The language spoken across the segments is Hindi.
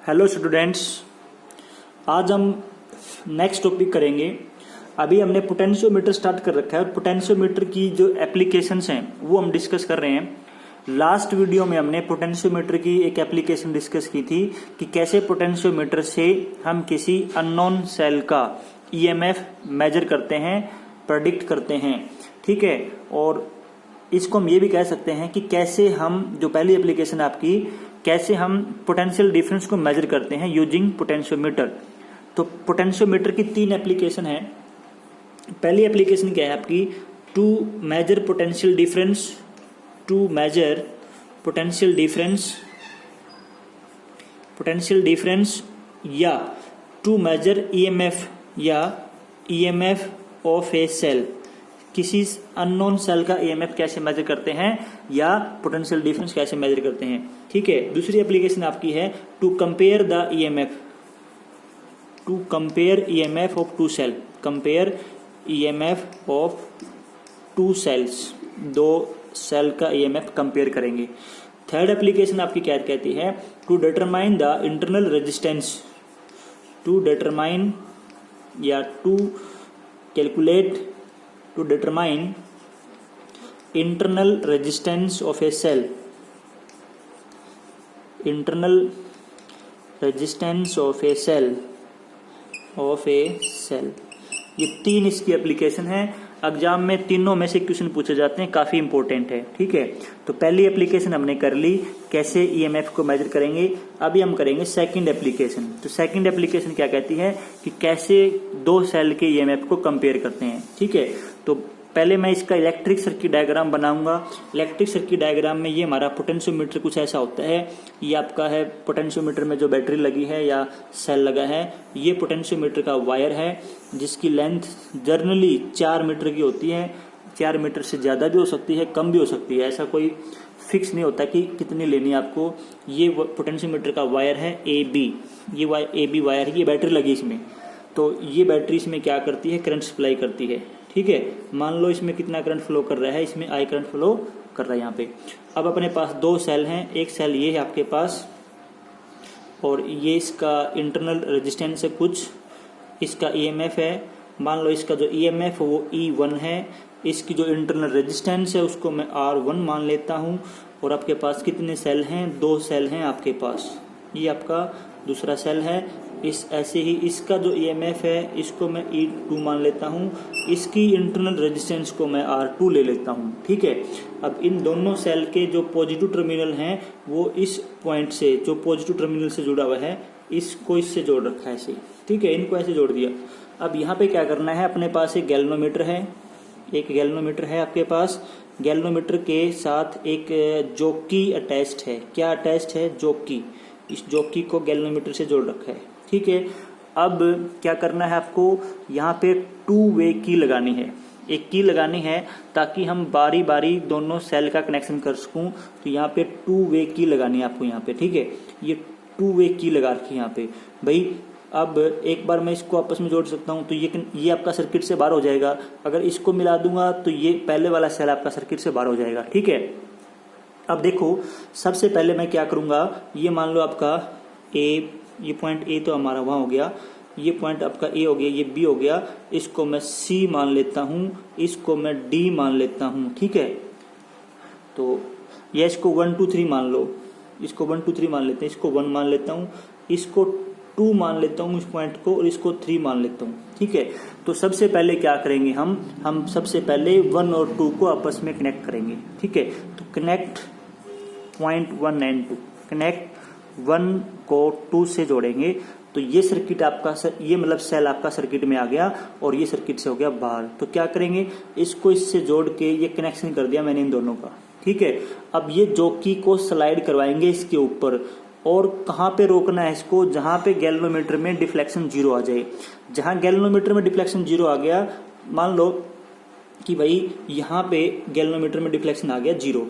हेलो स्टूडेंट्स, आज हम नेक्स्ट टॉपिक करेंगे। अभी हमने पोटेंशियोमीटर स्टार्ट कर रखा है और पोटेंशियोमीटर की जो एप्लीकेशंस हैं वो हम डिस्कस कर रहे हैं। लास्ट वीडियो में हमने पोटेंशियोमीटर की एक एप्लीकेशन डिस्कस की थी कि कैसे पोटेंशियोमीटर से हम किसी अननोन सेल का ईएमएफ मेजर करते हैं, प्रेडिक्ट करते हैं। ठीक है, और इसको हम ये भी कह सकते हैं कि कैसे हम, जो पहली एप्लीकेशन आपकी, कैसे हम पोटेंशियल डिफरेंस को मेजर करते हैं यूजिंग पोटेंशियोमीटर। तो पोटेंशियोमीटर की 3 एप्लीकेशन है। पहली एप्लीकेशन क्या है आपकी? To measure potential difference, to measure potential difference या टू मेजर ईएमएफ या ईएमएफ ऑफ ए सेल। किसी अननोन सेल का ईएमएफ कैसे मेजर करते हैं या पोटेंशियल डिफरेंस कैसे मेजर करते हैं। ठीक है, दूसरी एप्लीकेशन आपकी है to compare the EMF, to compare EMF of two cell, compare EMF of two cells, दो सेल का ईएमएफ कंपेयर करेंगे। थर्ड एप्लीकेशन आपकी क्या कहती है? To determine the internal resistance, to determine या to calculate, to determine internal resistance of a cell, internal resistance of a cell, ये 3 इसकी एप्लीकेशन है। एग्जाम में तीनों में से क्वेश्चन पूछे जाते हैं, काफी इंपॉर्टेंट है। ठीक है, तो पहली एप्लीकेशन हमने कर ली, कैसे ईएमएफ को मेजर करेंगे। अभी हम करेंगे सेकंड एप्लीकेशन। तो सेकंड एप्लीकेशन क्या कहती है कि कैसे दो सेल के ईएमएफ को कंपेयर करते हैं। ठीक है, तो पहले मैं इसका इलेक्ट्रिक सर्किट डायग्राम बनाऊंगा। इलेक्ट्रिक सर्किट डायग्राम में ये हमारा पोटेंशियोमीटर कुछ ऐसा होता है। ये आपका है पोटेंशियोमीटर में जो बैटरी लगी है या सेल लगा है, ये पोटेंशियोमीटर का वायर है जिसकी लेंथ जनरली 4 मीटर की होती है। 4 मीटर से ज्यादा भी हो सकती है, कम भी हो सकती है, ऐसा कोई फिक्स नहीं होता कि कितनी लेनी है आपको। ये पोटेंशियोमीटर का वायर है AB, ये AB वायर है, ये बैटरी लगी इसमें। तो ये बैटरी इसमें क्या करती है? करंट सप्लाई करती है। ठीक है, मान लो इसमें कितना करंट फ्लो कर रहा है, इसमें I करंट फ्लो कर रहा है यहाँ पे। अब अपने पास 2 सेल हैं, एक सेल ये है आपके पास और ये इसका इंटरनल रेजिस्टेंस है कुछ, इसका ईएमएफ है। मान लो इसका जो ईएमएफ है वो E1 है, इसकी जो इंटरनल रेजिस्टेंस है उसको मैं R1 मान लेता हूँ। और आपके पास कितने सेल हैं? 2 सेल हैं आपके पास। ये आपका दूसरा सेल है। इस ऐसे ही इसका जो ईएमएफ है इसको मैं E2 मान लेता हूँ, इसकी इंटरनल रेजिस्टेंस को मैं R2 ले लेता हूँ। ठीक है, अब इन दोनों सेल के जो पॉजिटिव टर्मिनल हैं वो इस पॉइंट से, जो पॉजिटिव टर्मिनल से जुड़ा हुआ है, इसको इससे जोड़ रखा है ऐसे। ठीक है, इनको ऐसे जोड़ दिया। अब यहाँ पे क्या करना है? अपने पास एक गैल्वेनोमीटर है, एक गैल्वेनोमीटर है आपके पास। गैल्वेनोमीटर के साथ एक जॉकी अटैच्ड है। क्या अटैच्ड है? जॉकी। इस जॉकी को गैल्वेनोमीटर से जोड़ रखा है। ठीक है, अब क्या करना है आपको? यहाँ पे 2 वे की लगानी है, एक की लगानी है ताकि हम बारी बारी दोनों सेल का कनेक्शन कर सकूं। तो यहाँ पे 2 वे की लगानी है आपको यहाँ पे। ठीक है, ये 2 वे की लगा रखी है यहाँ पे भाई। अब एक बार मैं इसको आपस में जोड़ सकता हूँ तो ये आपका सर्किट से बाहर हो जाएगा। अगर इसको मिला दूंगा तो ये पहले वाला सेल आपका सर्किट से बाहर हो जाएगा। ठीक है, अब देखो, सबसे पहले मैं क्या करूंगा, ये मान लो आपका ये पॉइंट A तो हमारा वहां हो गया, ये पॉइंट आपका A हो गया, ये B हो गया, इसको मैं C मान लेता हूं, इसको मैं D मान लेता हूं। ठीक है, तो ये इसको 1 2 3 मान लो, इसको 1 2 3 मान लेते हैं, इसको 1 मान लेता हूं, इसको 2 मान लेता हूं इस पॉइंट को, और इसको 3 मान लेता हूं। ठीक है, तो सबसे पहले क्या करेंगे हम सबसे पहले 1 और 2 को आपस में कनेक्ट करेंगे। ठीक है, तो कनेक्ट पॉइंट 1 एंड 2, कनेक्ट 1 को 2 से जोड़ेंगे। तो ये सर्किट आपका, ये मतलब सेल आपका सर्किट में आ गया और ये सर्किट से हो गया बाहर। तो क्या करेंगे? इसको इससे जोड़ के ये कनेक्शन कर दिया मैंने इन दोनों का। ठीक है, अब ये जॉकी को स्लाइड करवाएंगे इसके ऊपर, और कहाँ पे रोकना है इसको? जहां पे गैल्वेनोमीटर में डिफ्लेक्शन 0 आ जाए। जहां गैल्वेनोमीटर में डिफ्लेक्शन 0 आ गया, मान लो कि भाई यहाँ पे गैल्वेनोमीटर में डिफ्लेक्शन आ गया 0,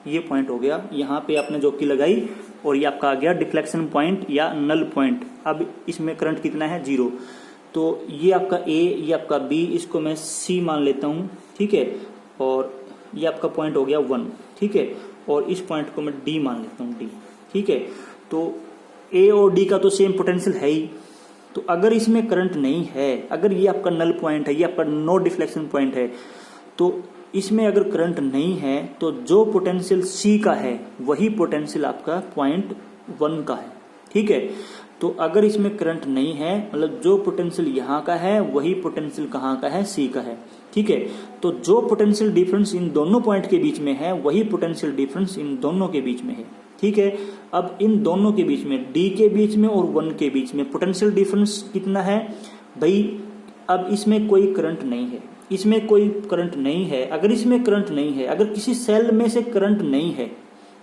ये पॉइंट हो गया, यहाँ पे आपने जॉकी लगाई और ये आपका आ गया डिफ्लेक्शन पॉइंट या नल पॉइंट। अब इसमें करंट कितना है? 0। तो ये आपका A, ये आपका B, इसको मैं C मान लेता हूँ। ठीक है, और ये आपका पॉइंट हो गया 1। ठीक है, और इस पॉइंट को मैं D मान लेता हूँ, D। ठीक है, तो ए और डी का तो सेम पोटेंशियल है ही, तो अगर इसमें करंट नहीं है, अगर ये आपका नल पॉइंट है, ये आपका नो डिफ्लेक्शन पॉइंट है, तो इसमें अगर करंट नहीं है तो जो पोटेंशियल सी का है वही पोटेंशियल आपका पॉइंट 1 का है। ठीक है, तो अगर इसमें करंट नहीं है, मतलब जो पोटेंशियल यहाँ का है वही पोटेंशियल कहाँ का है, सी का है। ठीक है, तो जो पोटेंशियल डिफरेंस इन दोनों पॉइंट के बीच में है वही पोटेंशियल डिफरेंस इन दोनों के बीच में है। ठीक है, अब इन दोनों के बीच में, डी के बीच में और 1 के बीच में पोटेंशियल डिफरेंस कितना है भाई? अब इसमें कोई करंट नहीं है, इसमें कोई करंट नहीं है। अगर इसमें करंट नहीं है, अगर किसी सेल में से करंट नहीं है,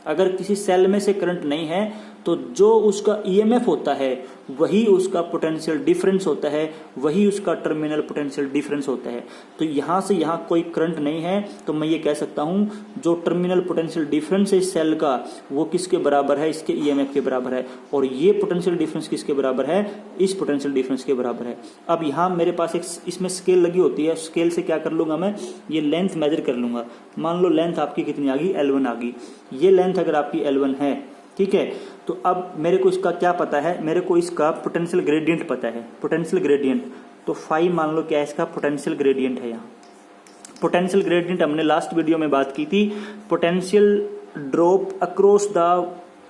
अगर किसी सेल में से करंट नहीं है, तो जो उसका ईएमएफ होता है वही उसका पोटेंशियल डिफरेंस होता है, वही उसका टर्मिनल पोटेंशियल डिफरेंस होता है। तो यहां से यहां कोई करंट नहीं है, तो मैं ये कह सकता हूं जो टर्मिनल पोटेंशियल डिफरेंस है इस सेल का वो किसके बराबर है, इसके ईएमएफ के बराबर है। और ये पोटेंशियल डिफरेंस किसके बराबर है, इस पोटेंशियल डिफरेंस के बराबर है। अब यहां मेरे पास एक इसमें स्केल लगी होती है, स्केल से क्या कर लूंगा मैं, ये लेंथ मेजर कर लूंगा। मान लो लेंथ आपकी कितनी आ गई, L1 आ गई। ये लेंथ अगर आपकी L1 है, ठीक है, तो अब मेरे को इसका क्या पता है, मेरे को इसका पोटेंशियल ग्रेडियंट पता है, पोटेंशियल ग्रेडियंट। तो फाई मान लो क्या है, इसका पोटेंशियल ग्रेडियंट है। यहाँ पोटेंशियल ग्रेडियंट हमने लास्ट वीडियो में बात की थी, potential drop across the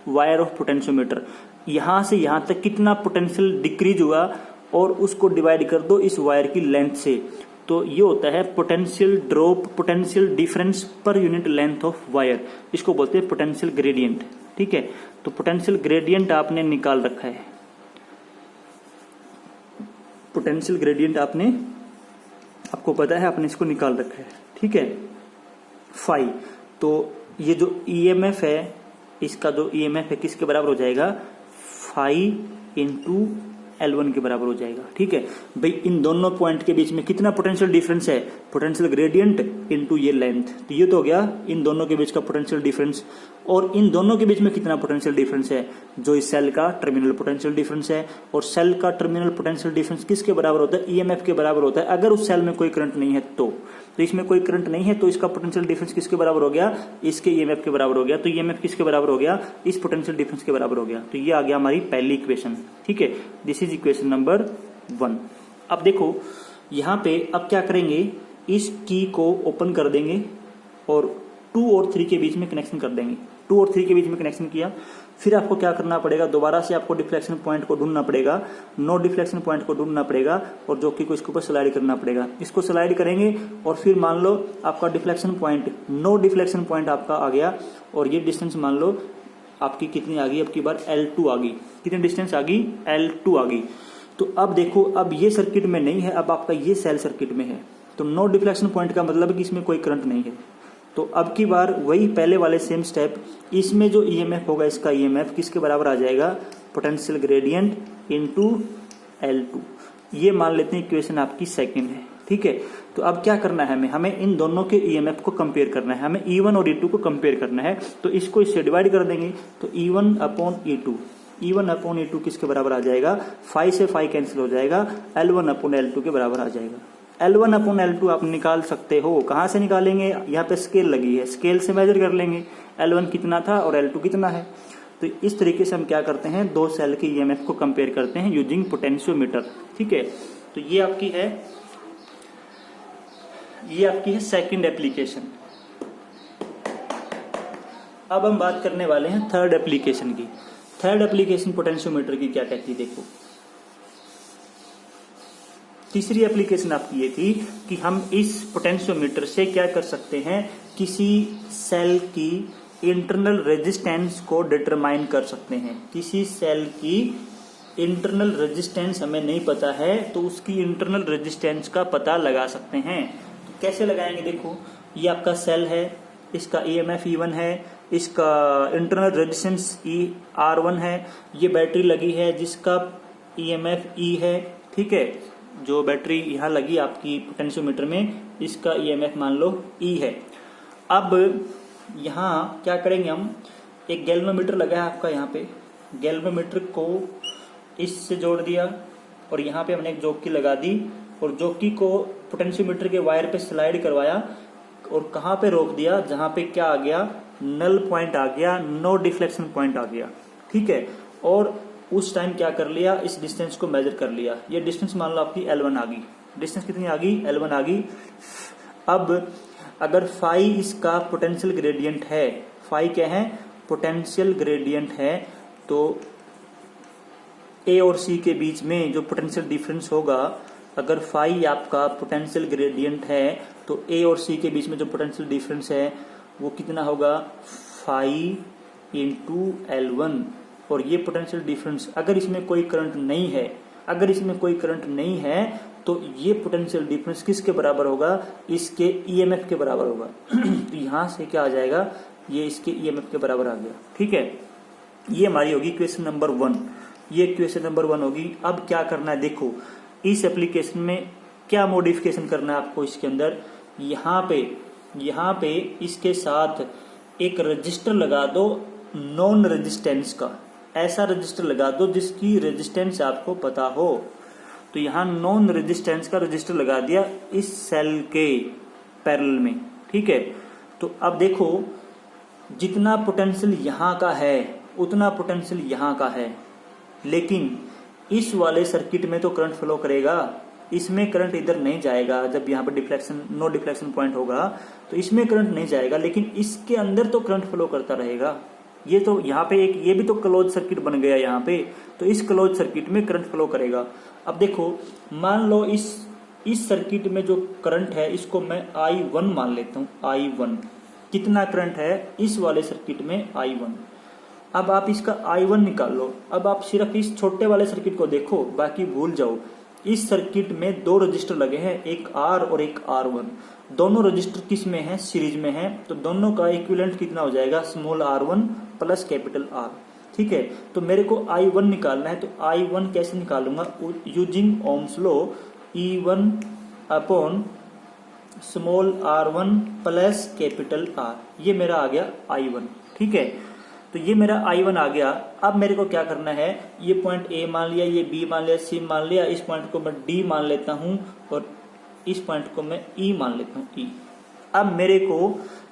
wire of potentiometer. यहां से यहां तक कितना पोटेंशियल डिक्रीज हुआ और उसको डिवाइड कर दो इस वायर की लेंथ से, तो ये होता है potential drop, potential difference per unit length of wire. इसको बोलते हैं पोटेंशियल ग्रेडियंट। ठीक है, तो पोटेंशियल ग्रेडियंट आपने निकाल रखा है, पोटेंशियल ग्रेडियंट आपने, आपको पता है, आपने इसको निकाल रखा है। ठीक है, फाई, तो ये जो ईएमएफ है, इसका जो ईएमएफ है किसके बराबर हो जाएगा, फाई इंटू L1 के बराबर हो जाएगा। ठीक है भाई, इन दोनों पॉइंट के बीच में कितना पोटेंशियल डिफरेंस है, पोटेंशियल ग्रेडियंट इनटू ये लेंथ, तो ये तो हो गया इन दोनों के बीच का पोटेंशियल डिफरेंस। और इन दोनों के बीच में कितना पोटेंशियल डिफरेंस है, जो इस सेल का टर्मिनल पोटेंशियल डिफरेंस है। और सेल का टर्मिनल पोटेंशियल डिफरेंस किसके बराबर होता है, ईएमएफ के बराबर होता है। अगर उस सेल में कोई करंट नहीं है तो इसमें कोई करंट नहीं है, तो इसका पोटेंशियल डिफरेंस किसके बराबर हो गया, इसके ईएमएफ के बराबर हो गया। तो ईएमएफ किसके बराबर हो गया, इस पोटेंशियल डिफरेंस के बराबर हो गया। तो ये आ गया हमारी पहली इक्वेशन। ठीक है, दिस इज इक्वेशन नंबर 1। अब देखो यहां पे अब क्या करेंगे, इस की को ओपन कर देंगे और 2 और 3 के बीच में कनेक्शन कर देंगे। 2 और 3 के बीच में कनेक्शन किया, फिर आपको क्या करना पड़ेगा, दोबारा से आपको डिफ्लेक्शन पॉइंट को ढूंढना पड़ेगा, नो डिफ्लेक्शन पॉइंट को ढूंढना पड़ेगा और जॉकी को इसके ऊपर स्लाइड करना पड़ेगा। इसको स्लाइड करेंगे और फिर मान लो आपका deflection point, no deflection point आपका आ गया और ये डिस्टेंस मान लो आपकी कितनी आ गई, अब की बार L2 आ गई। कितनी डिस्टेंस आ गई, L2 आ गई। तो अब देखो, अब ये सर्किट में नहीं है, अब आपका ये सेल सर्किट में है, तो नो डिफ्लेक्शन पॉइंट का मतलब है कि इसमें कोई करंट नहीं है। तो अब की बार वही पहले वाले सेम स्टेप, इसमें जो ईएमएफ होगा, इसका ईएमएफ किसके बराबर आ जाएगा, पोटेंशियल ग्रेडियंट इनटू L2। ये मान लेते हैं इक्वेशन आपकी सेकंड है। ठीक है, तो अब क्या करना है, हमें इन दोनों के ईएमएफ को कंपेयर करना है, हमें E1 और E2 को कंपेयर करना है। तो इसको इससे डिवाइड कर देंगे, तो E1 upon E2, E1 upon E2 किसके बराबर आ जाएगा, 5 से 5 कैंसिल हो जाएगा, L1 अपॉन L2 के बराबर आ जाएगा। L1 अपॉन L2 आप निकाल सकते हो, कहां से निकालेंगे, यहाँ पे स्केल लगी है, स्केल से मेजर कर लेंगे L1 कितना था और L2 कितना है। तो इस तरीके से हम क्या करते हैं, दो सेल के ईएमएफ को कंपेयर करते हैं यूजिंग पोटेंशियोमीटर। ठीक है, तो ये आपकी है सेकंड एप्लीकेशन। अब हम बात करने वाले हैं थर्ड एप्लीकेशन की। थर्ड एप्लीकेशन पोटेंशियोमीटर की क्या कहती है, देखो। तीसरी एप्लीकेशन आपकी ये थी कि हम इस पोटेंशियोमीटर से क्या कर सकते हैं, किसी सेल की इंटरनल रेजिस्टेंस को डिटरमाइन कर सकते हैं। किसी सेल की इंटरनल रेजिस्टेंस हमें नहीं पता है, तो उसकी इंटरनल रेजिस्टेंस का पता लगा सकते हैं। तो कैसे लगाएंगे, देखो ये आपका सेल है, इसका ईएमएफ E1 है, इसका इंटरनल रेजिस्टेंस R1 है, ये बैटरी लगी है जिसका ईएमएफ E है। ठीक है, जो बैटरी यहाँ लगी आपकी पोटेंशियोमीटर में, इसका ईएमएफ मान लो E है। अब यहाँ क्या करेंगे, हम एक गैल्वेनोमीटर लगा है आपका, यहाँ पे गैल्वेनोमीटर को इससे जोड़ दिया और यहाँ पे हमने एक जॉकी लगा दी और जॉकी को पोटेंशियोमीटर के वायर पे स्लाइड करवाया और कहाँ पे रोक दिया, जहाँ पे क्या आ गया, नल पॉइंट आ गया, नो डिफ्लेक्शन पॉइंट आ गया। ठीक है, और उस टाइम क्या कर लिया, इस डिस्टेंस को मेजर कर लिया। ये डिस्टेंस मान लो आपकी L1 आ गई। डिस्टेंस कितनी आ गई, L1 आ गई। अब अगर फाई इसका पोटेंशियल ग्रेडियंट है, फाई क्या है, पोटेंशियल ग्रेडियंट है, तो ए और सी के बीच में जो पोटेंशियल डिफरेंस होगा, अगर फाई आपका पोटेंशियल ग्रेडियंट है तो ए और सी के बीच में जो पोटेंशियल डिफरेंस है वो कितना होगा, फाई इंटू L1। और ये पोटेंशियल डिफरेंस, अगर इसमें कोई करंट नहीं है, अगर इसमें कोई करंट नहीं है तो ये पोटेंशियल डिफरेंस किसके बराबर होगा, इसके ईएमएफ के बराबर होगा। तो यहां से क्या आ जाएगा, ये इसके ईएमएफ के बराबर आ गया। ठीक है, ये हमारी होगी इक्वेशन नंबर 1। ये इक्वेशन नंबर 1 होगी। अब क्या करना है, देखो इस एप्लीकेशन में क्या मॉडिफिकेशन करना है आपको। इसके अंदर यहाँ पे इसके साथ एक रजिस्टर लगा दो नॉन रेजिस्टेंस का। ऐसा रजिस्टर लगा दो जिसकी रेजिस्टेंस आपको पता हो। तो यहाँ नॉन रेजिस्टेंस का रजिस्टर लगा दिया इस सेल के पैरेलल में। ठीक है, तो अब देखो जितना पोटेंशियल यहाँ का है उतना पोटेंशियल यहाँ का है, लेकिन इस वाले सर्किट में तो करंट फ्लो करेगा, इसमें करंट इधर नहीं जाएगा। जब यहाँ पर डिफ्लेक्शन, नो डिफ्लेक्शन पॉइंट होगा तो इसमें करंट नहीं जाएगा, लेकिन इसके अंदर तो करंट फ्लो करता रहेगा। ये तो यहाँ पे एक, ये भी तो क्लोज सर्किट बन गया यहाँ पे, तो इस क्लोज सर्किट में करंट फ्लो करेगा। अब देखो मान लो इस सर्किट में जो करंट है इसको मैं I1 मान लेता हूँ। I1 कितना करंट है इस वाले सर्किट में, I1। अब आप इसका I1 निकाल लो। अब आप सिर्फ इस छोटे वाले सर्किट को देखो, बाकी भूल जाओ। इस सर्किट में 2 रजिस्टर लगे हैं, एक R और एक R1। दोनों रजिस्टर किस में है, सीरीज में है, तो दोनों का इक्विवेलेंट कितना हो जाएगा, small r1 plus capital R। ठीक है, तो मेरे को I1 निकालना है, तो I1 कैसे निकालूंगा, using Ohm's law, E1 upon small r1 plus capital R। ये मेरा आ गया I1। ठीक है, तो ये मेरा I1 आ गया। अब मेरे को क्या करना है, ये पॉइंट A मान लिया, ये B मान लिया, C मान लिया, इस पॉइंट को मैं D मान लेता हूं और इस पॉइंट को मैं E मान लेता हूं, E। अब मेरे को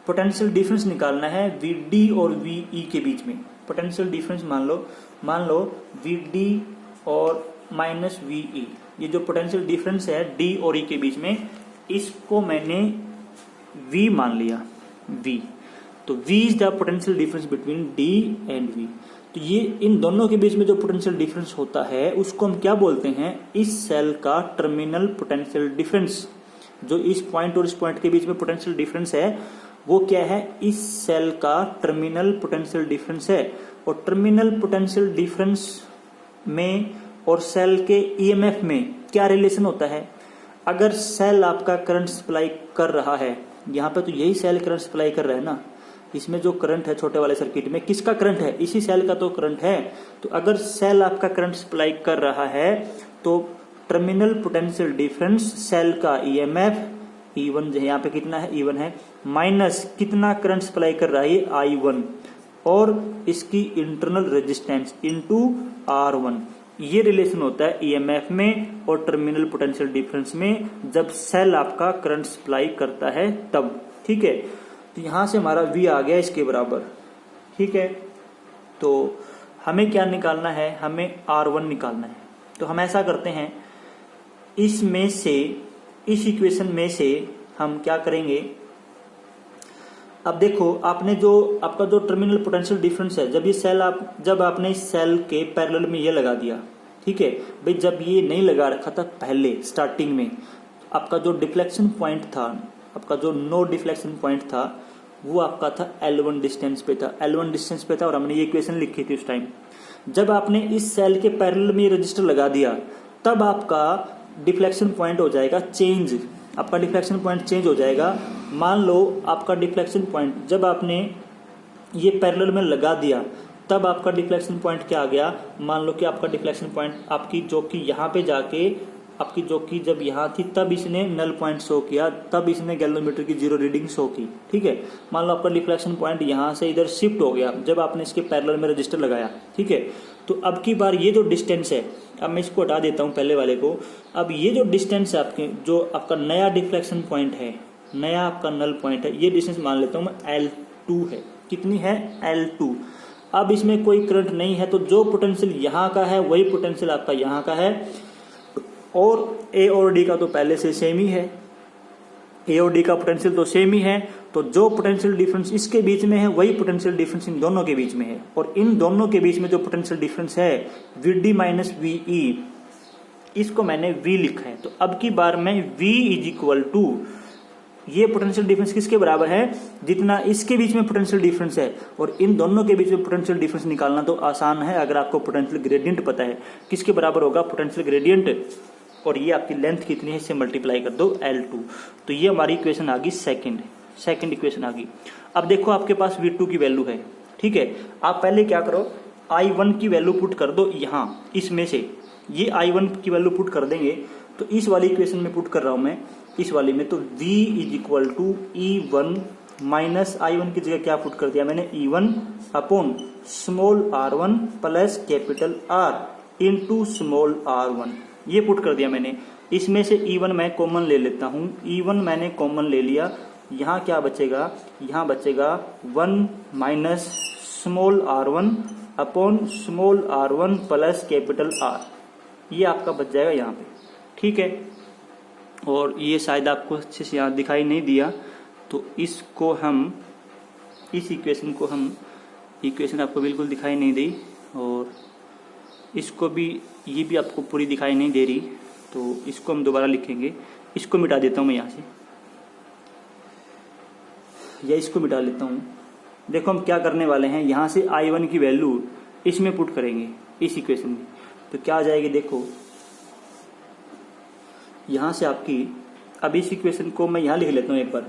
पोटेंशियल डिफरेंस निकालना है VD और VE के बीच में। पोटेंशियल डिफरेंस मान लो VD और माइनस VE, ये जो पोटेंशियल डिफरेंस है D और E के बीच में, इसको मैंने V मान लिया, V। तो V is the potential difference between D and V। तो ये इन दोनों के बीच में जो पोटेंशियल डिफरेंस होता है उसको हम क्या बोलते हैं, इस सेल का टर्मिनल पोटेंशियल डिफरेंस। जो इस पॉइंट और इस पॉइंट के बीच में पोटेंशियल डिफरेंस है वो क्या है, इस सेल का टर्मिनल पोटेंशियल डिफरेंस है। और टर्मिनल पोटेंशियल डिफरेंस में और सेल के ईएमएफ में क्या रिलेशन होता है। अगर सेल आपका करंट सप्लाई कर रहा है, यहाँ पे तो यही सेल करंट सप्लाई कर रहा है ना, इसमें जो करंट है छोटे वाले सर्किट में किसका करंट है, इसी सेल का तो करंट है। तो अगर सेल आपका करंट सप्लाई कर रहा है तो टर्मिनल पोटेंशियल डिफरेंस सेल का ईएमएफ E1 यहाँ पे कितना है, E1 है, माइनस कितना करंट सप्लाई कर रहा है I1 और इसकी इंटरनल रेजिस्टेंस इनटू R1। ये रिलेशन होता है ईएमएफ में और टर्मिनल पोटेंशियल डिफरेंस में जब सेल आपका करंट सप्लाई करता है तब। ठीक है, तो यहां से हमारा V आ गया इसके बराबर। ठीक है, तो हमें क्या निकालना है, हमें R1 निकालना है। तो हम ऐसा करते हैं, इसमें से, इस इक्वेशन में से हम क्या करेंगे, अब देखो आपने जो आपका जो टर्मिनल पोटेंशियल डिफरेंस है, जब आपने इस सेल के पैरेलल में ये लगा दिया। ठीक है भाई, जब ये नहीं लगा रखा था पहले स्टार्टिंग में, आपका जो डिफ्लेक्शन पॉइंट था, आपका जो नो डिफ्लेक्शन पॉइंट था वो आपका था L1 डिस्टेंस पे था, L1 डिस्टेंस पे था और हमने ये इक्वेशन लिखी थी उस टाइम। जब आपने इस सेल के पैरेलल में रजिस्टर लगा दिया तब आपका डिफ्लेक्शन पॉइंट हो जाएगा चेंज, आपका डिफ्लेक्शन पॉइंट चेंज हो जाएगा। मान लो आपका डिफ्लेक्शन पॉइंट जब आपने ये पैरेलल में लगा दिया तब आपका डिफ्लेक्शन पॉइंट क्या आ गया, मान लो कि आपका डिफ्लेक्शन पॉइंट आपकी जो कि यहाँ पे जाके आपकी जो कि जब यहाँ थी तब इसने नल पॉइंट शो किया, तब इसने गैल्वेनोमीटर की 0 रीडिंग शो की। ठीक है, मान लो आपका डिफ्लेक्शन पॉइंट यहाँ से इधर शिफ्ट हो गया जब आपने इसके पैरेलल में रजिस्टर लगाया। ठीक है, तो अब की बार ये जो डिस्टेंस है, अब मैं इसको हटा देता हूँ पहले वाले को। अब ये जो डिस्टेंस है आपके, जो आपका नया डिफ्लेक्शन पॉइंट है, नया आपका नल पॉइंट है, ये डिस्टेंस मान लेता हूँ मैं L2 है। कितनी है, L2। अब इसमें कोई करंट नहीं है, तो जो पोटेंशियल यहाँ का है वही पोटेंशियल आपका यहाँ का है, और ए और डी का तो पहले से सेम ही है, ए और डी का पोटेंशियल तो सेम ही है, तो जो पोटेंशियल डिफरेंस इसके बीच में है वही पोटेंशियल डिफरेंस इन दोनों के बीच में है, और इन दोनों के बीच में जो पोटेंशियल डिफरेंस है वी माइनस वी, इसको मैंने V लिखा है। तो अब की बार में V इज इक्वल टू, ये पोटेंशियल डिफरेंस किसके बराबर है, जितना इसके बीच में पोटेंशियल डिफरेंस है, और इन दोनों के बीच में पोटेंशियल डिफरेंस निकालना तो आसान है अगर आपको पोटेंशियल ग्रेडियंट पता है। किसके बराबर होगा पोटेंशियल ग्रेडियंट, और ये आपकी लेंथ कितनी है इससे मल्टीप्लाई कर दो L2। तो ये हमारी इक्वेशन आ गई सेकंड इक्वेशन आ गई। अब देखो आपके पास V2 की वैल्यू है, ठीक है। आप पहले क्या करो, I1 की वैल्यू पुट कर दो यहाँ, इसमें से ये I1 की वैल्यू पुट कर देंगे, तो इस वाली इक्वेशन में पुट कर रहा हूं मैं, इस वाली में, तो V is equal to E1 minus I1 की जगह क्या पुट कर दिया मैंने, E1 upon small r1 plus capital R into small r1, ये पुट कर दिया मैंने। इसमें से E1 मैं कॉमन ले लेता हूं, E1 मैंने कॉमन ले लिया, यहाँ क्या बचेगा, यहाँ बचेगा 1 minus small r1 upon small r1 plus capital R, ये आपका बच जाएगा यहाँ पे, ठीक है। और ये शायद आपको अच्छे से यहाँ दिखाई नहीं दिया, तो इसको हम, इस इक्वेशन को हम, इक्वेशन आपको बिल्कुल दिखाई नहीं दी, और इसको भी, ये भी आपको पूरी दिखाई नहीं दे रही, तो इसको हम दोबारा लिखेंगे। इसको मिटा देता हूँ मैं यहाँ से, या इसको मिटा लेता हूँ। देखो हम क्या करने वाले हैं, यहाँ से I1 की वैल्यू इसमें पुट करेंगे, इस इक्वेशन में, तो क्या आ जाएगी, देखो यहां से आपकी, अब इस इक्वेशन को मैं यहां लिख लेता हूं एक बार,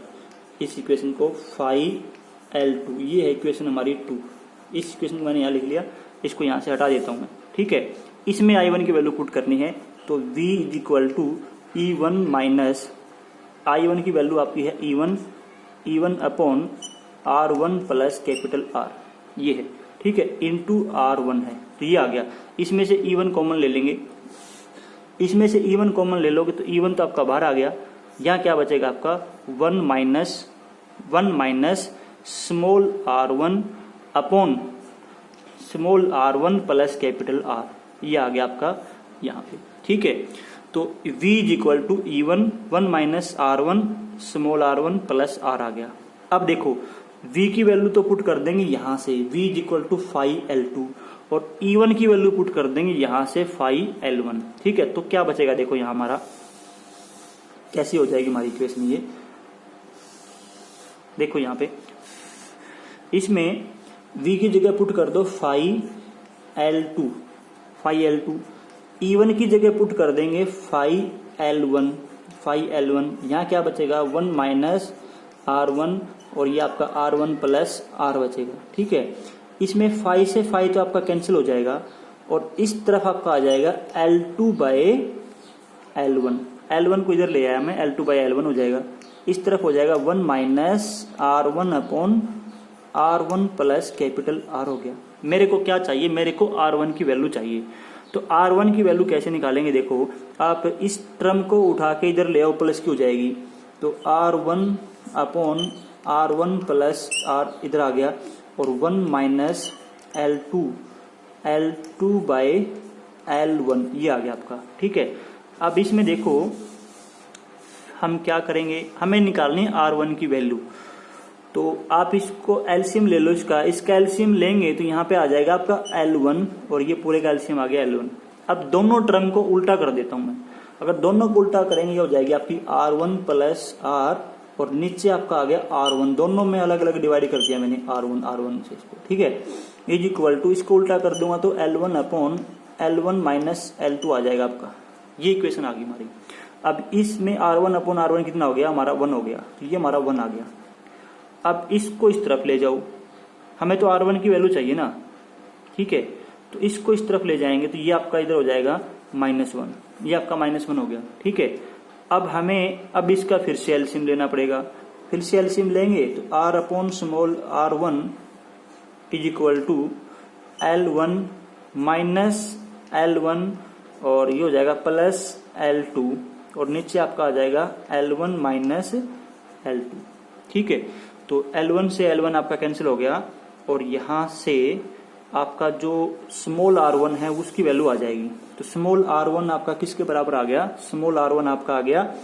इस इक्वेशन को 5L2, ये है इक्वेशन हमारी 2, इस इक्वेशन को मैंने यहां लिख लिया, इसको यहां से हटा देता हूं मैं, ठीक है। इसमें I1 की वैल्यू पुट करनी है, तो V is equal to E1 minus, I1 की वैल्यू आपकी है E1 upon R1 plus capital R, ये है, ठीक है, इंटू R1 है, तो ये आ गया। इसमें से E1 कॉमन ले लेंगे, इसमें से E1 कॉमन ले लोगे तो E1 तो आपका बाहर आ गया, यहाँ क्या बचेगा आपका 1 minus small r1 upon small r1 plus capital R, ये आ गया आपका यहाँ पे, ठीक है। तो V is equal to E1 1 minus R1 small r1 plus R आ गया। अब देखो V की वैल्यू तो पुट कर देंगे यहाँ से, V is equal to 5L2, और E1 की वैल्यू पुट कर देंगे यहाँ से 5L1, ठीक है। तो क्या बचेगा, देखो यहाँ हमारा कैसी हो जाएगी हमारी इक्वेशन, ये देखो यहाँ पे, इसमें V की जगह पुट कर दो 5L2, E1 की जगह पुट कर देंगे 5L1, यहाँ क्या बचेगा 1 माइनस R1, और ये आपका R1 प्लस R बचेगा, ठीक है। इसमें 5 से 5 तो आपका कैंसिल हो जाएगा, और इस तरफ आपका आ जाएगा L2 बाय L1 को इधर ले आया मैं, L2 बाय L1 हो जाएगा, इस तरफ हो जाएगा 1 minus R1 upon R1 plus capital R हो गया। मेरे को क्या चाहिए, मेरे को R1 की वैल्यू चाहिए, तो R1 की वैल्यू कैसे निकालेंगे, देखो आप इस टर्म को उठा के इधर ले आओ, प्लस की हो जाएगी, तो R1 upon R1 plus R इधर आ गया, और 1 माइनस L2 बाय L1, ये आ गया आपका, ठीक है। अब इसमें देखो हम क्या करेंगे, हमें निकालनी है R1 की वैल्यू, तो आप इसको एलसीएम ले लो, इसका एलसीएम लेंगे तो यहाँ पे आ जाएगा आपका L1, और ये पूरे का एलसीएम आ गया L1। अब दोनों टर्म को उल्टा कर देता हूं मैं, अगर दोनों को उल्टा करेंगे हो जाएगी आपकी R1 प्लस R, और नीचे आपका आ गया R1, दोनों में अलग अलग डिवाइड कर दिया मैंने R1 से इसको, ठीक है। इज इक्वल टू, इसको उल्टा कर दूंगा तो L1 upon L1 minus L2 आ जाएगा आपका, ये इक्वेशन आ गई हमारी। अब इसमें R1 अपॉन R1 कितना हो गया हमारा 1 हो गया, तो ये हमारा 1 आ गया। अब इसको इस तरफ ले जाओ, हमें तो R1 की वैल्यू चाहिए ना, ठीक है, तो इसको इस तरफ ले जाएंगे तो ये आपका इधर हो जाएगा -1, ये आपका -1 हो गया, ठीक है। अब हमें अब इसका फिर से एलसीएम लेना पड़ेगा, फिर से एलसीएम लेंगे तो R upon small R1 is equal to L1 minus L1, और ये हो जाएगा प्लस L2, और नीचे आपका आ जाएगा L1 माइनस L2, ठीक है। तो L1 से L1 आपका कैंसिल हो गया, और यहाँ से आपका जो स्मॉल r1 है उसकी वैल्यू आ जाएगी। तो स्मॉल r1 आपका किसके बराबर आ गया, स्मॉल r1 आपका आ गया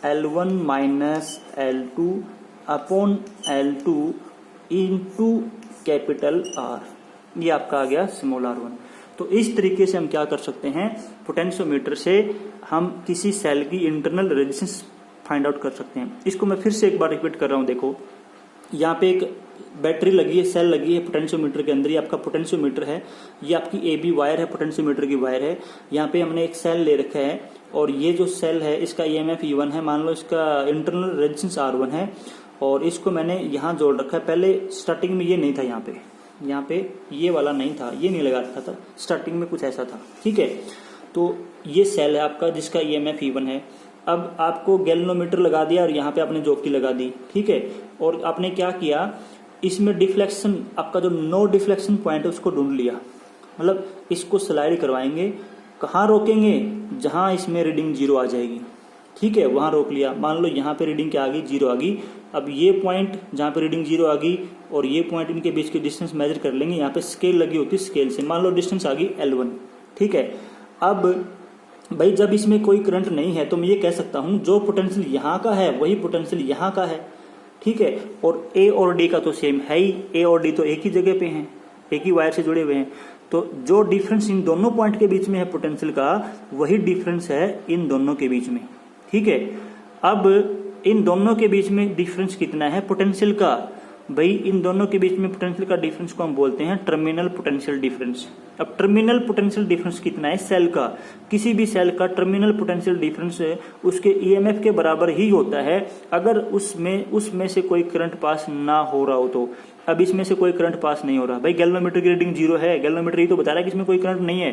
L1 minus L2 upon L2 into capital R, ये आपका आ गया स्मॉल r1। तो इस तरीके से हम क्या कर सकते हैं, पोटेंशियोमीटर से हम किसी सेल की इंटरनल रेजिस्टेंस फाइंड आउट कर सकते हैं। इसको मैं फिर से एक बार रिपीट कर रहा हूं। देखो यहाँ पे एक बैटरी लगी है, सेल लगी है पोटेंशियोमीटर के अंदर, ये आपका पोटेंशियोमीटर है, ये आपकी AB वायर है, पोटेंशियोमीटर की वायर है। यहाँ पे हमने एक सेल ले रखा है और ये जो सेल है इसका EMF E1 है, मान लो इसका इंटरनल रेजिस्टेंस R1 है और इसको मैंने यहाँ जोड़ रखा है। पहले स्टार्टिंग में ये नहीं था, यहाँ पे ये वाला नहीं था, ये नहीं लगा रखा था, स्टार्टिंग में कुछ ऐसा था, ठीक है। तो ये सेल है आपका जिसका EMF E1 है। अब आपको गैल्वेनोमीटर लगा दिया और यहाँ पे आपने जॉकी लगा दी, ठीक है। और आपने क्या किया, इसमें डिफ्लेक्शन, आपका जो नो डिफ्लेक्शन पॉइंट है उसको ढूंढ लिया, मतलब इसको स्लाइड करवाएंगे, कहाँ रोकेंगे, जहां इसमें रीडिंग 0 आ जाएगी, ठीक है, वहां रोक लिया। मान लो यहाँ पे रीडिंग क्या आ गई, 0 आ गई। अब ये पॉइंट जहाँ पे रीडिंग 0 आ गई और ये पॉइंट, इनके बीच की डिस्टेंस मेजर कर लेंगे। यहाँ पे स्केल लगी होती है, स्केल से मान लो डिस्टेंस आ गई L1, ठीक है। अब भाई जब इसमें कोई करंट नहीं है तो मैं ये कह सकता हूं जो पोटेंशियल यहाँ का है वही पोटेंशियल यहाँ का है, ठीक है। और A और D का तो सेम है ही, A और D तो एक ही जगह पे हैं, एक ही वायर से जुड़े हुए हैं। तो जो डिफरेंस इन दोनों पॉइंट के बीच में है पोटेंशियल का, वही डिफरेंस है इन दोनों के बीच में, ठीक है। अब इन दोनों के बीच में डिफरेंस कितना है पोटेंशियल का, भाई इन दोनों के बीच में पोटेंशियल का डिफरेंस को हम बोलते हैं टर्मिनल पोटेंशियल डिफरेंस। अब टर्मिनल पोटेंशियल डिफरेंस कितना है सेल का, किसी भी सेल का टर्मिनल पोटेंशियल डिफरेंस उसके EMF के बराबर ही होता है अगर उसमें से कोई करंट पास ना हो रहा हो तो। अब इसमें से कोई करंट पास नहीं हो रहा, भाई गैल्वेनोमीटर की रीडिंग 0 है, गैल्वेनोमीटर ये तो बता रहा है कि इसमें कोई करंट नहीं है।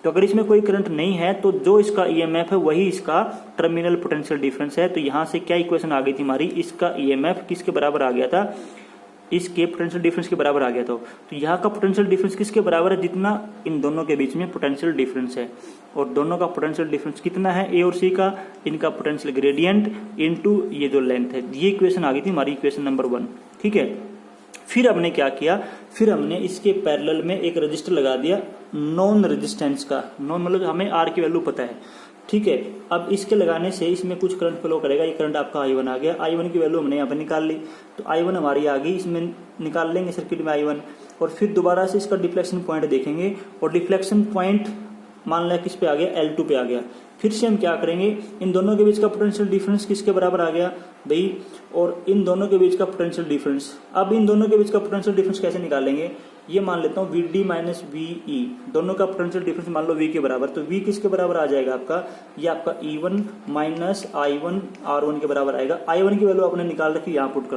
तो अगर इसमें कोई करंट नहीं है तो जो इसका EMF है वही इसका टर्मिनल पोटेंशियल डिफरेंस है। तो यहां से क्या इक्वेशन आ गई थी हमारी, इसका EMF किसके बराबर आ गया था, इसके पोटेंशियल डिफरेंस के बराबर आ गया था। तो यहाँ का पोटेंशियल डिफरेंस किसके बराबर है, जितना इन दोनों के बीच में पोटेंशियल डिफरेंस है। और दोनों का पोटेंशियल डिफरेंस कितना है, A और C का, इनका पोटेंशियल ग्रेडियंट इनटू ये जो लेंथ है। ये इक्वेशन आ गई थी हमारी इक्वेशन नंबर 1, ठीक है। फिर हमने क्या किया, फिर हमने इसके पैरेलल में एक रजिस्टर लगा दिया नॉन रेजिस्टेंस का, नॉन मतलब हमें R की वैल्यू पता है, ठीक है। अब इसके लगाने से इसमें कुछ करंट फ्लो करेगा, ये करंट आपका I1 आ गया, I1 की वैल्यू हमने यहाँ पर निकाल ली। तो I1 हमारी आ गई, इसमें निकाल लेंगे सर्किट में I1 और फिर दोबारा से इसका डिफ्लेक्शन पॉइंट देखेंगे और डिफ्लेक्शन पॉइंट मान लिया किस पे आ गया, L2 पे आ गया। फिर से हम क्या करेंगे, इन दोनों के बीच का पोटेंशियल डिफरेंस किसके बराबर आ गया भाई, और इन दोनों के बीच का पोटेंशियल डिफरेंस। अब इन दोनों के बीच का पोटेंशियल डिफरेंस कैसे निकालेंगे, ये मान लेता हूँ VD माइनस VE, दोनों का पोटेंशियल डिफरेंस मान लो V के बराबर। तो V किसके बराबर आ जाएगा आपका, ये आपका E1 माइनस I1 R1 के बराबर आएगा। I1 की वैल्यू आपने निकाल रखी, यहाँ पुट कर